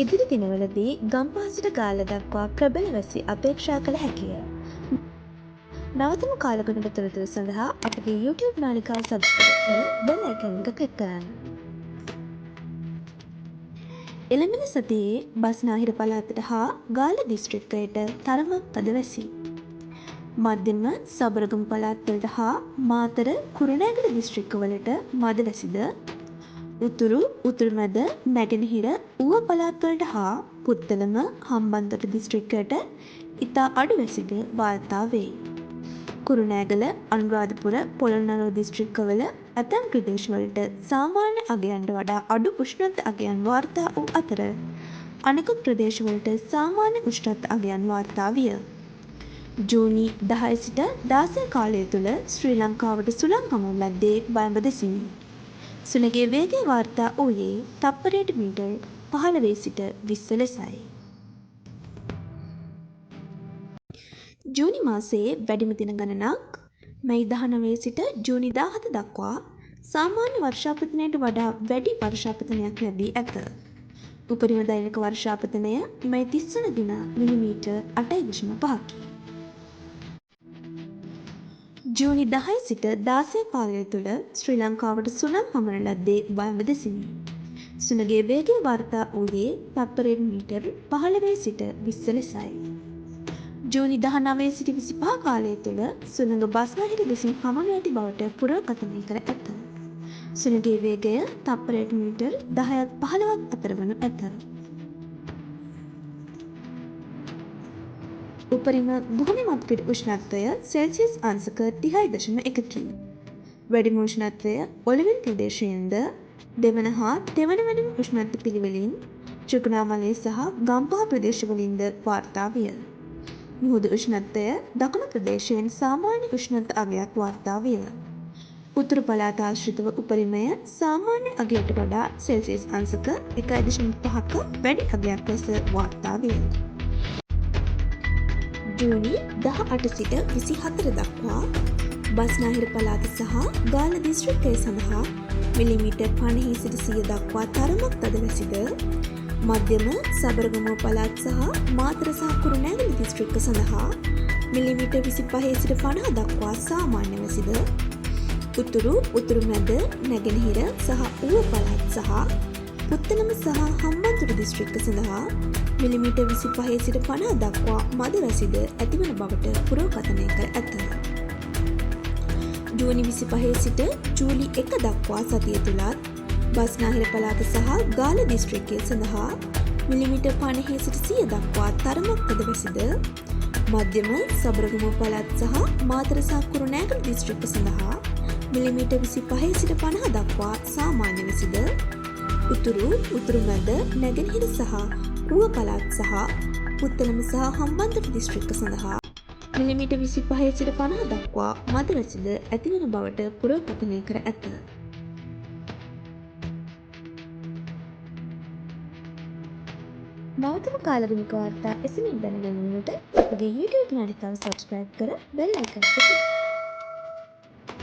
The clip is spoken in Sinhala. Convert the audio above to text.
ඉදිරි දිනවලදී ගම්පහ සිට ගාල්ල දක්වා ප්‍රබල වැසි අපේක්ෂා කළ හැකිය. නවතම කාලගුණක තොරතුරු සඳහා අපගේ YouTube නාලිකාව සබ්ස්ක්‍රයිබ් කර බෙල් අයිකන් එක ක්ලික් කරන්න. එළඹෙන සතියේ බස්නාහිර පළාතට හා ගාල්ල දිස්ත්‍රික්කයට තරමක් තද වැසි. මධ්‍යම සබරගමු පළාත්වලට හා මාතර කුරුණෑගල දිස්ත්‍රික්කවලට මද වැසිද, උතුරු මැද නැගෙනහිර ඌව පළාත්වලට හා පුත්තලම හම්බන්තොට දිස්ත්‍රික්කයට ඉතා අඩු වැසිද වාර්තා වේ. කුරුණෑගල අනුරාධපුර පොළොන්නරුව දිස්ත්‍රික්කවල ඇතැම් ප්‍රදේශවලට සාමාන්‍ය අගයන්ට වඩා අඩු උෂ්ණත්ව අගයන් වාර්තා වූ අතර අනෙකුත් ප්‍රදේශවලට සාමාන්‍ය උෂ්ණත්ව අගයන් වාර්තා විය. ජූනි 10 සිට 16 කාලය තුළ ශ්‍රී ලංකාවට සුළං හමු ලද්දේ බයඹ දෙසිනි. සුළඟේ වේගය වාර්තා වූයේ තප්පරයට මීටර් 15 සිට 20 ලෙසයි. ජූනි මාසයේ වැඩිම දින ගණනක් මැයි 19 සිට ජූනි 17 දක්වා සාමාන්‍ය වර්ෂාපතනයට වඩා වැඩි වර්ෂාපතනයක් ලැබී ඇත. උපරිම දෛනික වර්ෂාපතනය මැයි 30 වන දින මිලිමීටර් 8.5කි. ජූනි 10 සිට 16 කාලය තුළ ශ්‍රී ලංකාවට සුළං හමන ලද්දේ බයඹ දෙසිනි. සුළඟේ වේගය වාර්තා වූයේ තප්පරයට මීටර් 15 සිට 20 ලෙසයි. ජූනි 19 සිට 25 කාලය තුළ සුළඟ බස්නාහිර දෙසින් හමනු ඇති බවට පුරකථනය කර ඇත. සුළඟේ වේගය තප්පරයට මීටර් 10ත් 15ත් අතර වනු ඇත. උපරිම භූමි මත්පිඩ උෂ්ණත්වය සෙල්සියස් අංශක 30.1කි. වැඩිම උෂ්ණත්වය ඔලිවින් ප්‍රදේශයෙන්ද දෙවන හා තෙවන වැඩිම උෂ්ණත්ව පිළිවෙලින් ත්‍රිකුණාමලය සහ ගම්පහ ප්‍රදේශවලින්ද වාර්තා විය. මුහුදු උෂ්ණත්වය දකුණු ප්‍රදේශයෙන් සාමාන්‍ය උෂ්ණත්ව අගයක් වාර්තා විය. උතුරු පළාත ආශ්‍රිතව උපරිමය සාමාන්‍ය අගයට වඩා සෙල්සියස් අංශක 1.5ක වැඩි අගයක් ලෙස වාර්තා විය. ජූනි 18 සිට 24 දක්වා බස්නාහිර පළාත සහ ගාල්ල දිස්ත්‍රික්කය සඳහා මිලිමීටර් 50 සිට 100 දක්වා තරමක් තද වැසිද, මධ්‍යම සබරගමු පළාත් සහ මාතර සහ කුරුණෑගල දිස්ත්‍රික්ක සඳහා මිලිමීටර් 25 සිට 50 දක්වා සාමාන්‍ය වැසිද, උතුරු මැද නැගෙනහිර සහ ඌව පළාත් සහ පුත්තලම සහ හම්බන්තොට දිස්ත්‍රික්ක සඳහා මිලිමීටර් 25 සිට 50 දක්වා මද වැසිද ඇතිවන බවට පුරකථනය කර ඇත. ජූනි 25 සිට ජූලි 1 දක්වා සතිය තුලත් බස්නාහිර පළාත සහ ගාල්ල දිස්ත්‍රික්කය සඳහා මිලිමීටර් 50 සිට 100 දක්වා තරමක් තද වැසිද, මධ්‍යම සබරගමු පළාත් සහ මාතර සහ කුරුණෑගල දිස්ත්‍රික්ක සඳහා මිලිමීටර් 25 සිට 50 දක්වා සාමාන්‍ය වැසිද, උතුරු මැද නැගෙනහිර සහ ඌව පළාත් සහ පුත්තලම සහ හම්බන්තොට දිස්ත්‍රික්ක සඳහා මිලිමීටර් 25 සිට 50 දක්වා මද වැසිද ඇතිවන බවට පුරකථනය කර ඇත. නවතම කාලගුණික වාර්තා එසමින් දැනගැනීමට අපගේ YouTube නාලිකාව සබ්ස්ක්‍රයිබ් කර බෙල් අයිකන් එක ක්ලික්